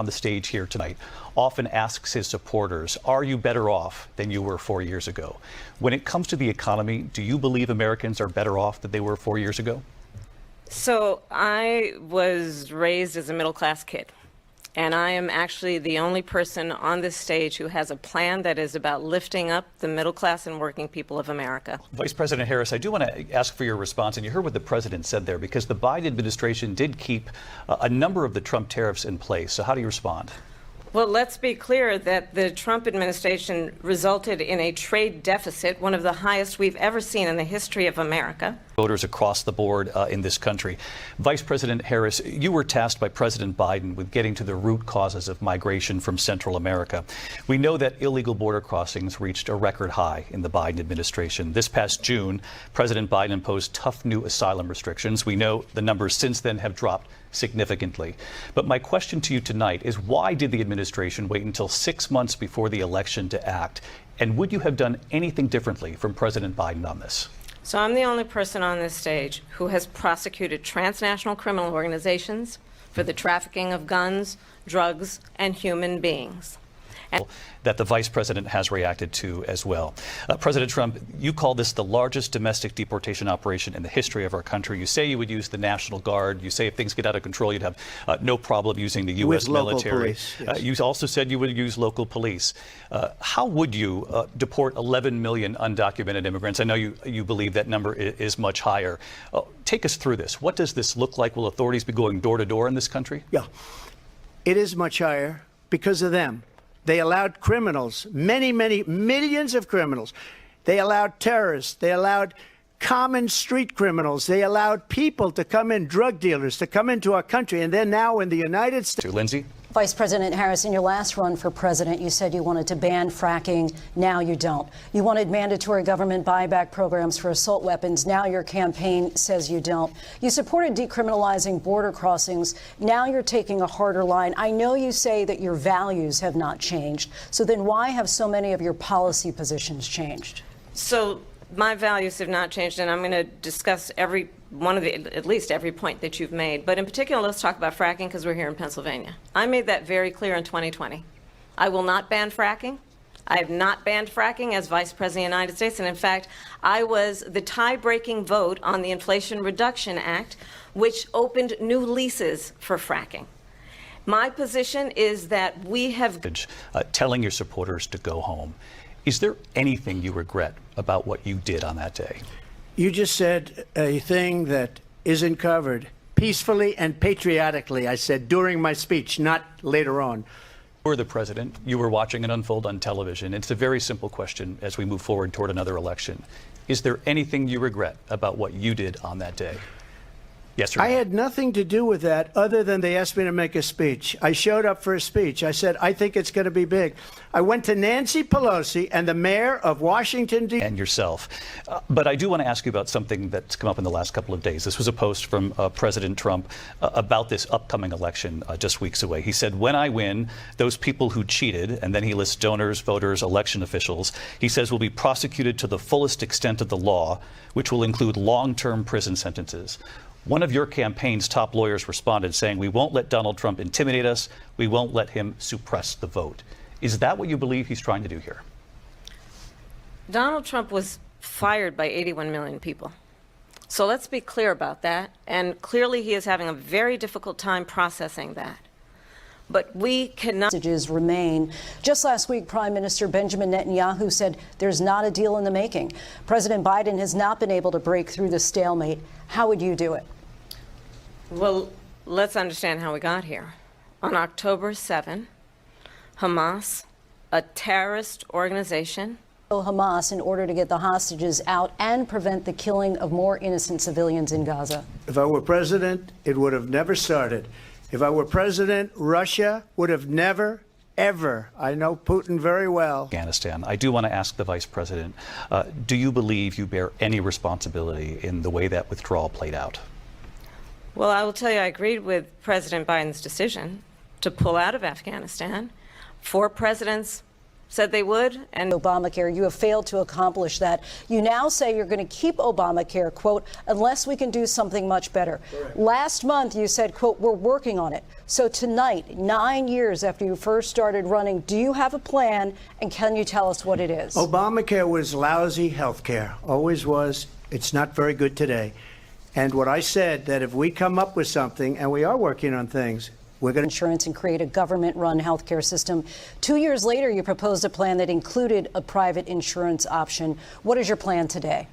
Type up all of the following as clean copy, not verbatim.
on the stage here tonight often asks his supporters, are you better off than you were 4 years ago? When it comes to the economy, do you believe Americans are better off than they were 4 years ago? So I was raised as a middle-class kid, and I am actually the only person on this stage who has a plan that is about lifting up the middle class and working people of America. Vice President Harris, I do want to ask for your response, and you heard what the president said there, because the Biden administration did keep a number of the Trump tariffs in place. So how do you respond? Well, let's be clear that the Trump administration resulted in a trade deficit, one of the highest we've ever seen in the history of America. Voters across the board in this country. Vice President Harris, you were tasked by President Biden with getting to the root causes of migration from Central America. We know that illegal border crossings reached a record high in the Biden administration. This past June, President Biden imposed tough new asylum restrictions. We know the numbers since then have dropped significantly. But my question to you tonight is, why did the administration wait until 6 months before the election to act? And would you have done anything differently from President Biden on this? So I'm the only person on this stage who has prosecuted transnational criminal organizations for the trafficking of guns, drugs, and human beings. That the vice president has reacted to as well. President Trump, you call this the largest domestic deportation operation in the history of our country. You say you would use the National Guard. You say if things get out of control, you'd have no problem using the U.S. military. Police, yes. You also said you would use local police. How would you deport 11 million undocumented immigrants? I know you believe that number is much higher. Take us through this. What does this look like? Will authorities be going door to door in this country? Yeah, it is much higher because of them. They allowed criminals, many millions of criminals. They allowed terrorists. They allowed common street criminals. They allowed people to come in, drug dealers, to come into our country. And then now in the United States. Lindsay? Vice President Harris, in your last run for president, you said you wanted to ban fracking. Now you don't. You wanted mandatory government buyback programs for assault weapons. Now your campaign says you don't. You supported decriminalizing border crossings. Now you're taking a harder line. I know you say that your values have not changed. So then why have so many of your policy positions changed? So my values have not changed, and I'm going to discuss at least every point that you've made. But in particular, let's talk about fracking because we're here in Pennsylvania. I made that very clear in 2020. I will not ban fracking. I have not banned fracking as Vice President of the United States. And in fact, I was the tie-breaking vote on the Inflation Reduction Act, which opened new leases for fracking. My position is that we have telling your supporters to go home. Is there anything you regret about what you did on that day? You just said a thing that isn't covered. Peacefully and patriotically, I said during my speech, not later on. You were the president. You were watching it unfold on television. It's a very simple question as we move forward toward another election. Is there anything you regret about what you did on that day? Yes or no? I had nothing to do with that other than they asked me to make a speech. I showed up for a speech. I said, I think it's going to be big. I went to Nancy Pelosi and the mayor of Washington, D.C. And yourself. But I do want to ask you about something that's come up in the last couple of days. This was a post from President Trump about this upcoming election just weeks away. He said, when I win, those people who cheated, and then he lists donors, voters, election officials, he says will be prosecuted to the fullest extent of the law, which will include long-term prison sentences. One of your campaign's top lawyers responded saying, we won't let Donald Trump intimidate us. We won't let him suppress the vote. Is that what you believe he's trying to do here? Donald Trump was fired by 81 million people. So let's be clear about that. And clearly he is having a very difficult time processing that. But we cannot. Messages remain. Just last week, Prime Minister Benjamin Netanyahu said there's not a deal in the making. President Biden has not been able to break through the stalemate. How would you do it? Well, let's understand how we got here. On October 7, Hamas, a terrorist organization, Hamas in order to get the hostages out and prevent the killing of more innocent civilians in Gaza. If I were president, it would have never started. If I were president, Russia would have never, ever. I know Putin very well. Afghanistan. I do want to ask the vice president, do you believe you bear any responsibility in the way that withdrawal played out? Well, I will tell you, I agreed with President Biden's decision to pull out of Afghanistan. 4 presidents said they would. And Obamacare, you have failed to accomplish that. You now say you're going to keep Obamacare, quote, unless we can do something much better. Correct. Last month, you said, quote, we're working on it. So tonight, 9 years after you first started running, do you have a plan, and can you tell us what it is? Obamacare was lousy health care, always was. It's not very good today. And what I said, that if we come up with something, and we are working on things, we're going to insurance and create a government-run healthcare system. 2 years later, you proposed a plan that included a private insurance option. What is your plan today?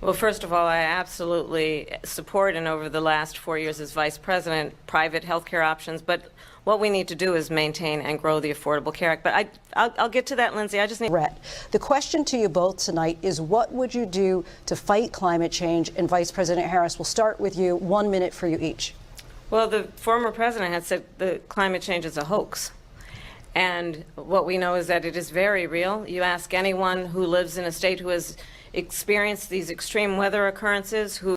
Well, first of all, I absolutely support, and over the last 4 years as vice president, private health care options. But what we need to do is maintain and grow the Affordable Care Act. But I'll get to that, Lindsay. I just need. The question to you both tonight is, what would you do to fight climate change? And Vice President Harris, we'll start with you. 1 minute for you each. Well, the former president had said that climate change is a hoax. And what we know is that it is very real. You ask anyone who lives in a state who has experienced these extreme weather occurrences, who